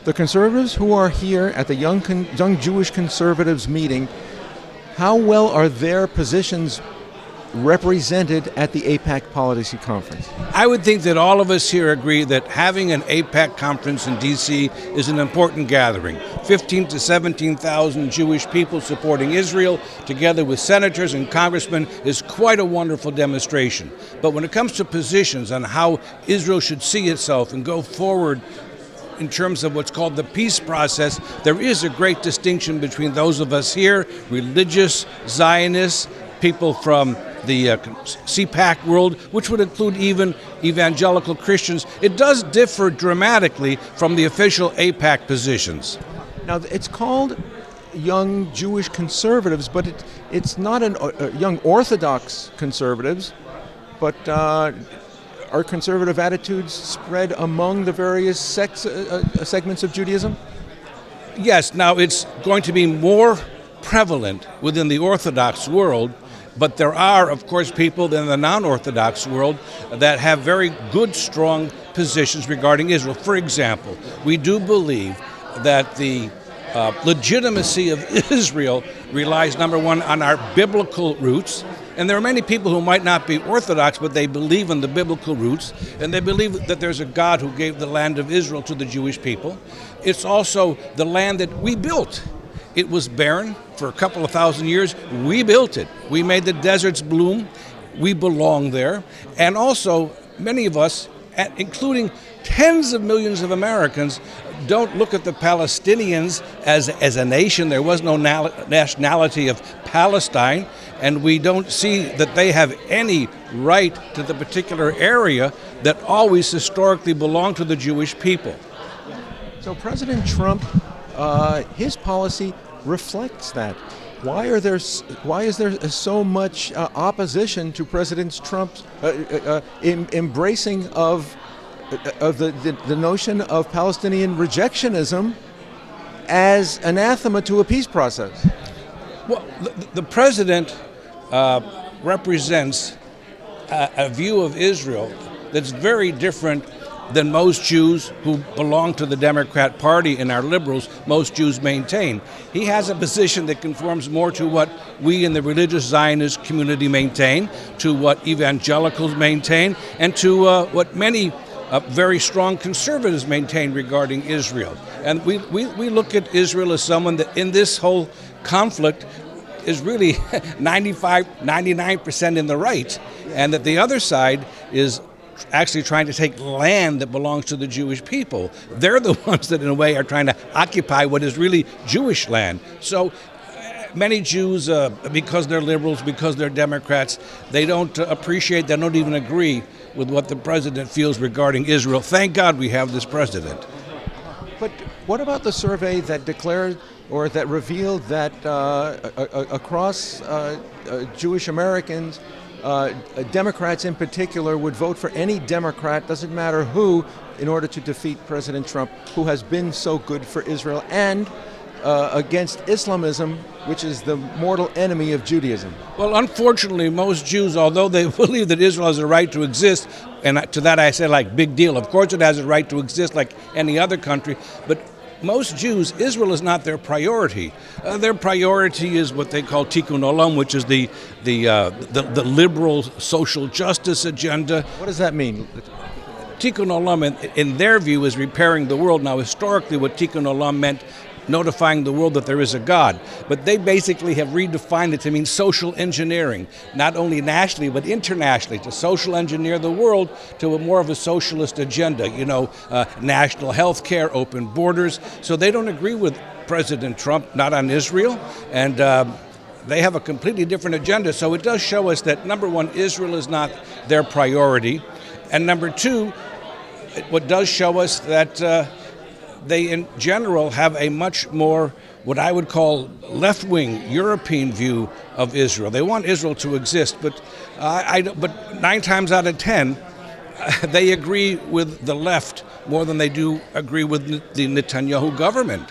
The conservatives who are here at the Young Jewish Conservatives meeting, how well are their positions represented at the AIPAC Policy Conference? I would think that all of us here agree that having an AIPAC conference in D.C. is an important gathering. 15 to 17,000 Jewish people supporting Israel, together with senators and congressmen, is quite a wonderful demonstration. But when it comes to positions on how Israel should see itself and go forward in terms of what's called the peace process, there is a great distinction between those of us here, religious Zionists, people from the CPAC world, which would include even evangelical Christians. It does differ dramatically from the official AIPAC positions. Now, it's called Young Jewish Conservatives, but it's not Young Orthodox Conservatives, but are conservative attitudes spread among the various segments of Judaism? Yes, now it's going to be more prevalent within the Orthodox world, but there are, of course, people in the non-Orthodox world that have very good, strong positions regarding Israel. For example, we do believe that the legitimacy of Israel relies, number one, on our biblical roots. And there are many people who might not be Orthodox, but they believe in the biblical roots, and they believe that there's a God who gave the land of Israel to the Jewish people. It's also the land that we built. It was barren for a couple of thousand years. We built it. We made the deserts bloom. We belong there. And also, many of us, including tens of millions of Americans, don't look at the Palestinians as a nation. There was no nationality of Palestine, and we don't see that they have any right to the particular area that always historically belonged to the Jewish people. So President Trump, his policy reflects that. Why is there so much opposition to President Trump's embracing of the notion of Palestinian rejectionism as anathema to a peace process? Well, the president represents a view of Israel that's very different than most Jews who belong to the Democrat Party and are liberals, most Jews maintain. He has a position that conforms more to what we in the religious Zionist community maintain, to what evangelicals maintain, and to what many very strong conservatives maintain regarding Israel. And we look at Israel as someone that in this whole conflict is really 99% in the right, and that the other side is actually trying to take land that belongs to the Jewish people. They're the ones that in a way are trying to occupy what is really Jewish land. So many Jews, because they're liberals, because they're Democrats, they don't appreciate, they don't even agree with what the president feels regarding Israel. Thank God we have this president. But what about the survey that declared or that revealed that across Jewish Americans, Democrats in particular would vote for any Democrat, doesn't matter who, in order to defeat President Trump, who has been so good for Israel, and against Islamism, which is the mortal enemy of Judaism? Well, unfortunately, most Jews, although they believe that Israel has a right to exist, and to that I say, like, big deal. Of course it has a right to exist like any other country, but most Jews, Israel is not their priority. Their priority is what they call Tikkun Olam, which is the liberal social justice agenda. What does that mean? Tikkun Olam, in their view, is repairing the world. Now, historically, what Tikkun Olam meant, notifying the world that there is a God. But they basically have redefined it to mean social engineering, not only nationally, but internationally, to social engineer the world to a more of a socialist agenda, national health care, open borders. So they don't agree with President Trump, not on Israel, and they have a completely different agenda. So it does show us that, number one, Israel is not their priority, and number two, what does show us that they in general have a much more what I would call left-wing European view of Israel. They want Israel to exist, but 9 times out of 10, they agree with the left more than they do agree with the Netanyahu government.